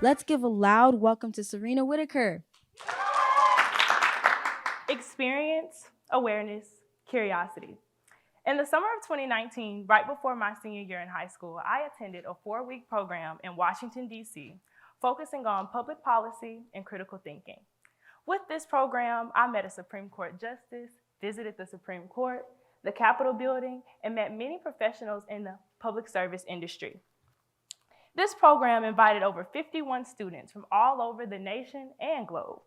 Let's give a loud welcome to Serena Whittaker. Experience, awareness, curiosity. In the summer of 2019, right before my senior year in high school, I attended a 4-week program in Washington, D.C., focusing on public policy and critical thinking. With this program, I met a Supreme Court justice, visited the Supreme Court, the Capitol building, and met many professionals in the public service industry. This program invited over 51 students from all over the nation and globe.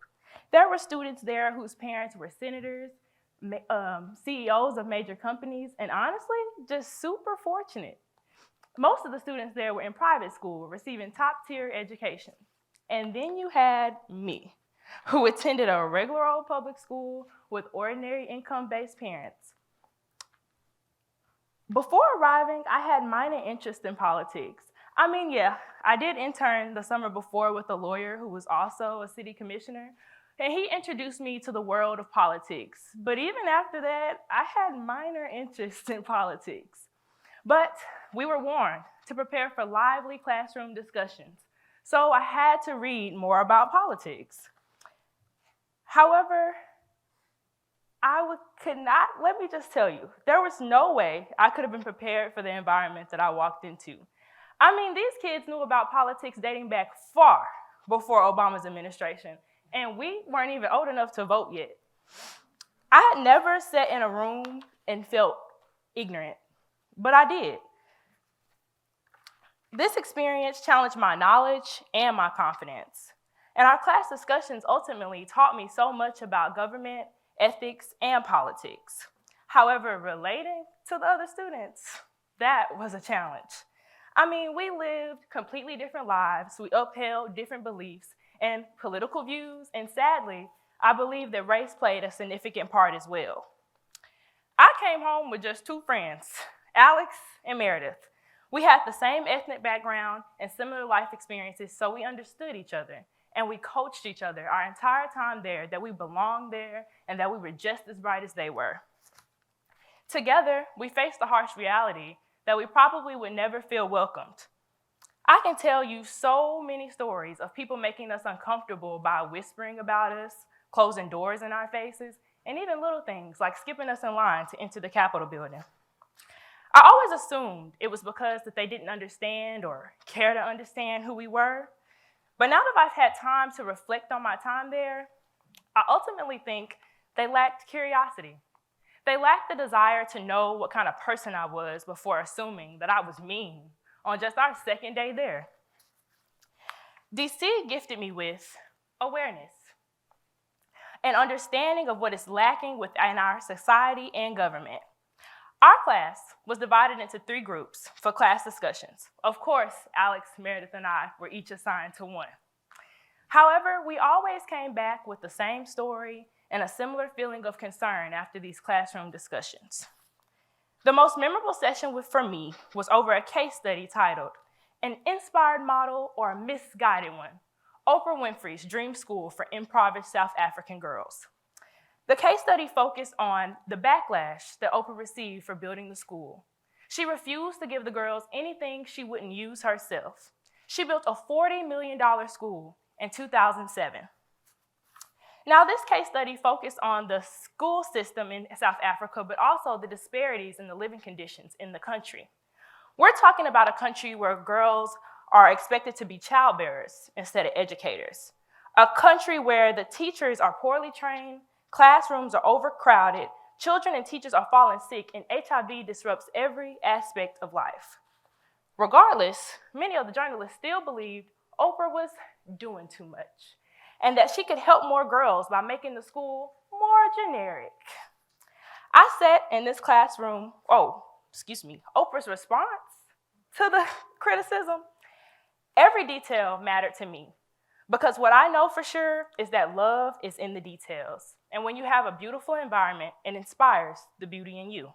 There were students there whose parents were senators, CEOs of major companies, and honestly, just super fortunate. Most of the students there were in private school, receiving top-tier education. And then you had me, who attended a regular old public school with ordinary income-based parents. Before arriving, I had minor interest in politics. I did intern the summer before with a lawyer who was also a city commissioner, and he introduced me to the world of politics. But even after that, I had minor interest in politics. But we were warned to prepare for lively classroom discussions, so I had to read more about politics. However, let me just tell you, there was no way I could have been prepared for the environment that I walked into. These kids knew about politics dating back far before Obama's administration, and we weren't even old enough to vote yet. I had never sat in a room and felt ignorant, but I did. This experience challenged my knowledge and my confidence, and our class discussions ultimately taught me so much about government, ethics, and politics. However, relating to the other students, that was a challenge. We lived completely different lives, we upheld different beliefs and political views, and sadly, I believe that race played a significant part as well. I came home with just 2 friends, Alex and Meredith. We had the same ethnic background and similar life experiences, so we understood each other, and we coached each other our entire time there that we belonged there and that we were just as bright as they were. Together, we faced the harsh reality that we probably would never feel welcomed. I can tell you so many stories of people making us uncomfortable by whispering about us, closing doors in our faces, and even little things like skipping us in line to enter the Capitol building. I always assumed it was because that they didn't understand or care to understand who we were. But now that I've had time to reflect on my time there, I ultimately think they lacked curiosity. They lacked the desire to know what kind of person I was before assuming that I was mean on just our second day there. DC gifted me with awareness, an understanding of what is lacking within our society and government. Our class was divided into 3 groups for class discussions. Of course, Alex, Meredith, and I were each assigned to one. However, we always came back with the same story and a similar feeling of concern after these classroom discussions. The most memorable session for me was over a case study titled, An Inspired Model or a Misguided One? Oprah Winfrey's Dream School for Impoverished South African Girls. The case study focused on the backlash that Oprah received for building the school. She refused to give the girls anything she wouldn't use herself. She built a $40 million school in 2007. Now, this case study focused on the school system in South Africa, but also the disparities in the living conditions in the country. We're talking about a country where girls are expected to be childbearers instead of educators. A country where the teachers are poorly trained, classrooms are overcrowded, children and teachers are falling sick, and HIV disrupts every aspect of life. Regardless, many of the journalists still believed Oprah was doing too much, and that she could help more girls by making the school more generic. I sat in this classroom, Oprah's response to the criticism. Every detail mattered to me, because what I know for sure is that love is in the details. And when you have a beautiful environment, it inspires the beauty in you.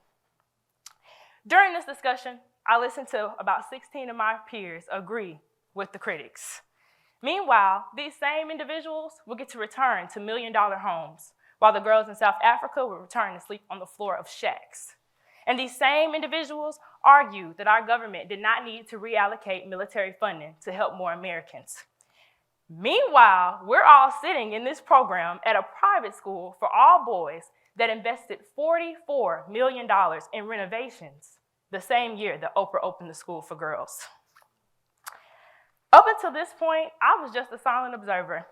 During this discussion, I listened to about 16 of my peers agree with the critics. Meanwhile, these same individuals will get to return to million-dollar homes, while the girls in South Africa will return to sleep on the floor of shacks. And these same individuals argue that our government did not need to reallocate military funding to help more Americans. Meanwhile, we're all sitting in this program at a private school for all boys that invested $44 million in renovations the same year that Oprah opened the school for girls. Up until this point, I was just a silent observer.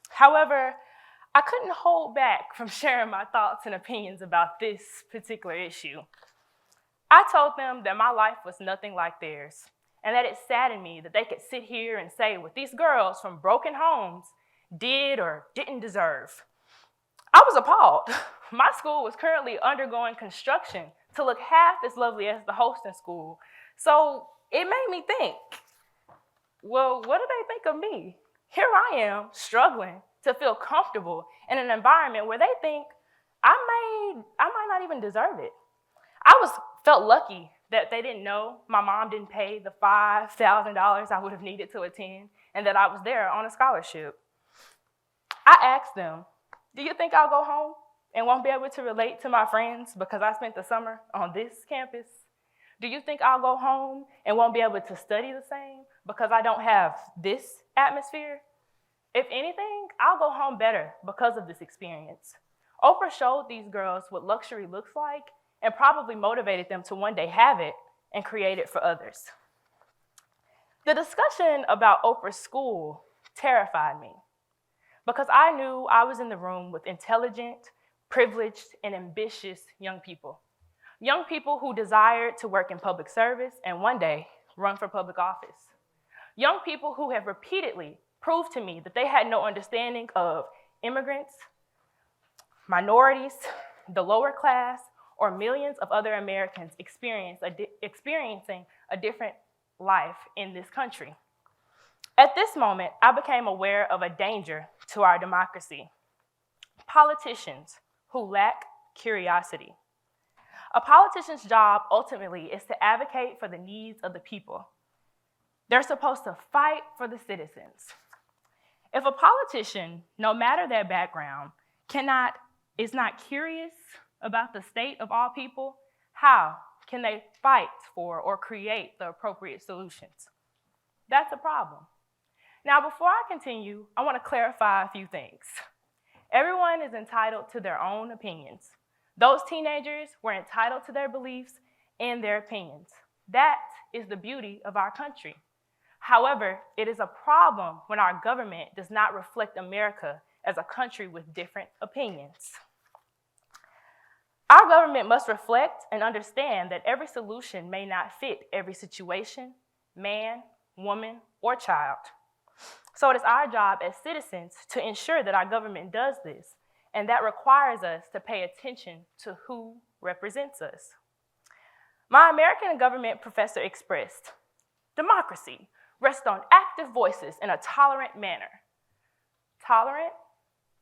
However, I couldn't hold back from sharing my thoughts and opinions about this particular issue. I told them that my life was nothing like theirs, and that it saddened me that they could sit here and say what these girls from broken homes did or didn't deserve. I was appalled. My school was currently undergoing construction to look half as lovely as the hosting school, so it made me think, well, what do they think of me? Here I am, struggling to feel comfortable in an environment where they think I might not even deserve it. I felt lucky that they didn't know my mom didn't pay the $5,000 I would have needed to attend, and that I was there on a scholarship. I asked them, do you think I'll go home and won't be able to relate to my friends because I spent the summer on this campus? Do you think I'll go home and won't be able to study the same because I don't have this atmosphere? If anything, I'll go home better because of this experience. Oprah showed these girls what luxury looks like and probably motivated them to one day have it and create it for others. The discussion about Oprah's school terrified me because I knew I was in the room with intelligent, privileged, and ambitious young people. Young people who desired to work in public service and one day run for public office. Young people who have repeatedly proved to me that they had no understanding of immigrants, minorities, the lower class, or millions of other Americans experiencing a different life in this country. At this moment, I became aware of a danger to our democracy: politicians who lack curiosity. A politician's job ultimately is to advocate for the needs of the people. They're supposed to fight for the citizens. If a politician, no matter their background, is not curious about the state of all people, how can they fight for or create the appropriate solutions? That's a problem. Now, before I continue, I want to clarify a few things. Everyone is entitled to their own opinions. Those teenagers were entitled to their beliefs and their opinions. That is the beauty of our country. However, it is a problem when our government does not reflect America as a country with different opinions. Our government must reflect and understand that every solution may not fit every situation, man, woman, or child. So it is our job as citizens to ensure that our government does this, and that requires us to pay attention to who represents us. My American government professor expressed, democracy rests on active voices in a tolerant manner. Tolerant,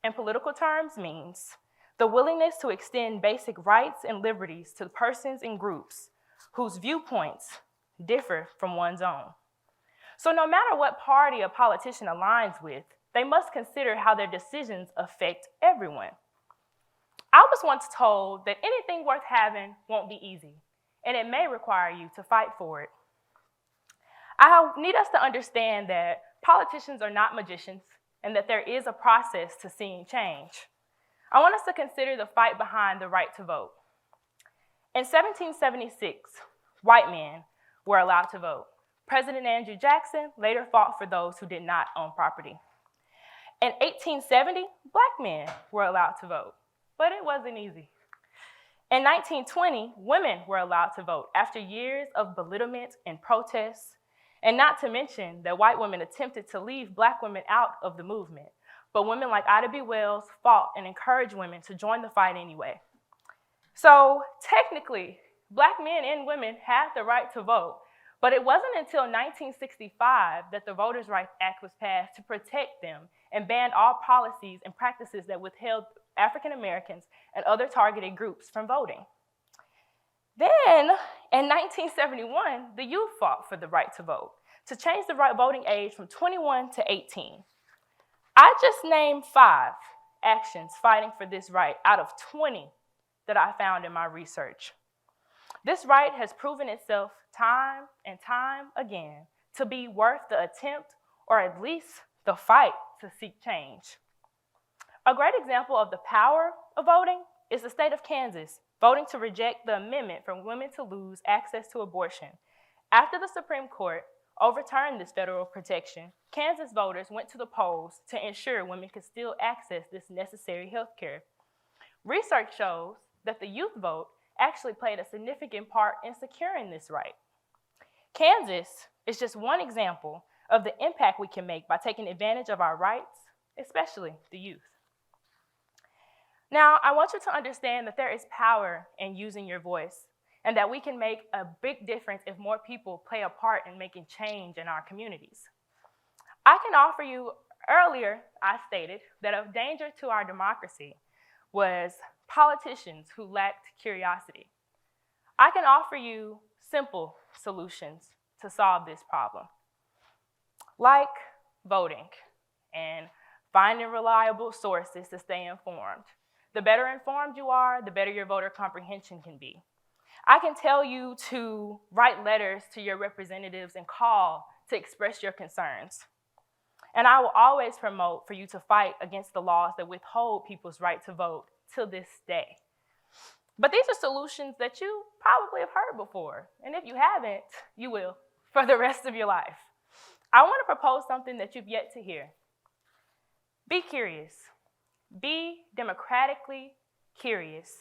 in political terms, means the willingness to extend basic rights and liberties to persons and groups whose viewpoints differ from one's own. So no matter what party a politician aligns with, they must consider how their decisions affect everyone. I was once told that anything worth having won't be easy, and it may require you to fight for it. I need us to understand that politicians are not magicians and that there is a process to seeing change. I want us to consider the fight behind the right to vote. In 1776, white men were allowed to vote. President Andrew Jackson later fought for those who did not own property. In 1870, black men were allowed to vote, but it wasn't easy. In 1920, women were allowed to vote after years of belittlement and protests, and not to mention that white women attempted to leave black women out of the movement. But women like Ida B. Wells fought and encouraged women to join the fight anyway. So technically, black men and women had the right to vote, but it wasn't until 1965 that the Voters' Rights Act was passed to protect them and banned all policies and practices that withheld African Americans and other targeted groups from voting. Then, in 1971, the youth fought for the right to vote, to change the voting age from 21 to 18. I just named 5 actions fighting for this right out of 20 that I found in my research. This right has proven itself time and time again to be worth the attempt, or at least the fight, to seek change. A great example of the power of voting is the state of Kansas voting to reject the amendment for women to lose access to abortion. After the Supreme Court overturned this federal protection, Kansas voters went to the polls to ensure women could still access this necessary health care. Research shows that the youth vote actually played a significant part in securing this right. Kansas is just one example of the impact we can make by taking advantage of our rights, especially the youth. Now, I want you to understand that there is power in using your voice and that we can make a big difference if more people play a part in making change in our communities. I can offer you, earlier I stated that a danger to our democracy was politicians who lacked curiosity. I can offer you simple solutions to solve this problem, like voting and finding reliable sources to stay informed. The better informed you are, the better your voter comprehension can be. I can tell you to write letters to your representatives and call to express your concerns. And I will always promote for you to fight against the laws that withhold people's right to vote till this day. But these are solutions that you probably have heard before. And if you haven't, you will for the rest of your life. I want to propose something that you've yet to hear. Be curious. Be democratically curious.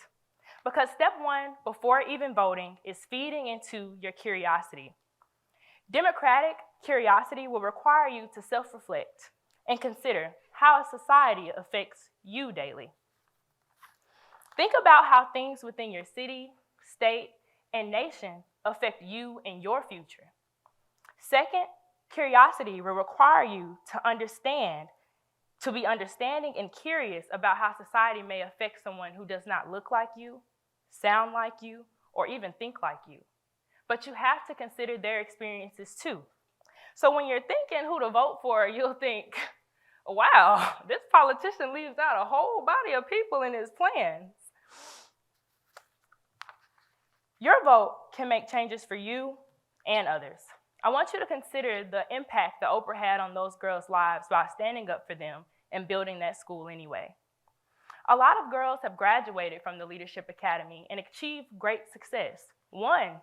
Because step one, before even voting, is feeding into your curiosity. Democratic curiosity will require you to self-reflect and consider how a society affects you daily. Think about how things within your city, state, and nation affect you and your future. Second, curiosity will require you to be understanding and curious about how society may affect someone who does not look like you, sound like you, or even think like you. But you have to consider their experiences too. So when you're thinking who to vote for, you'll think, wow, this politician leaves out a whole body of people in his plans. Your vote can make changes for you and others. I want you to consider the impact that Oprah had on those girls' lives by standing up for them and building that school anyway. A lot of girls have graduated from the Leadership Academy and achieved great success. One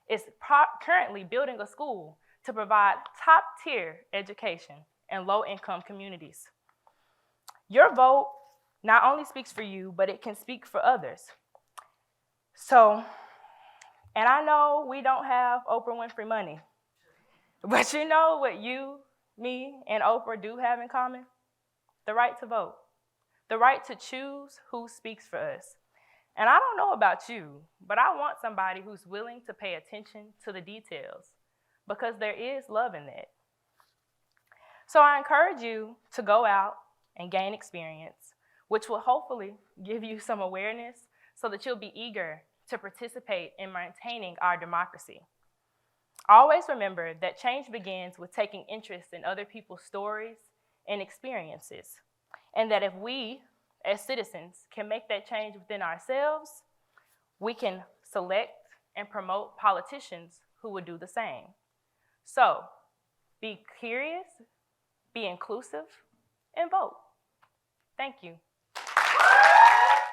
is currently building a school to provide top-tier education in low-income communities. Your vote not only speaks for you, but it can speak for others. And I know we don't have Oprah Winfrey money, but you know what you, me, and Oprah do have in common? The right to vote, the right to choose who speaks for us. And I don't know about you, but I want somebody who's willing to pay attention to the details because there is love in that. So I encourage you to go out and gain experience, which will hopefully give you some awareness so that you'll be eager to participate in maintaining our democracy. Always remember that change begins with taking interest in other people's stories and experiences, and that if we, as citizens, can make that change within ourselves, we can select and promote politicians who would do the same. So, be curious, be inclusive, and vote. Thank you.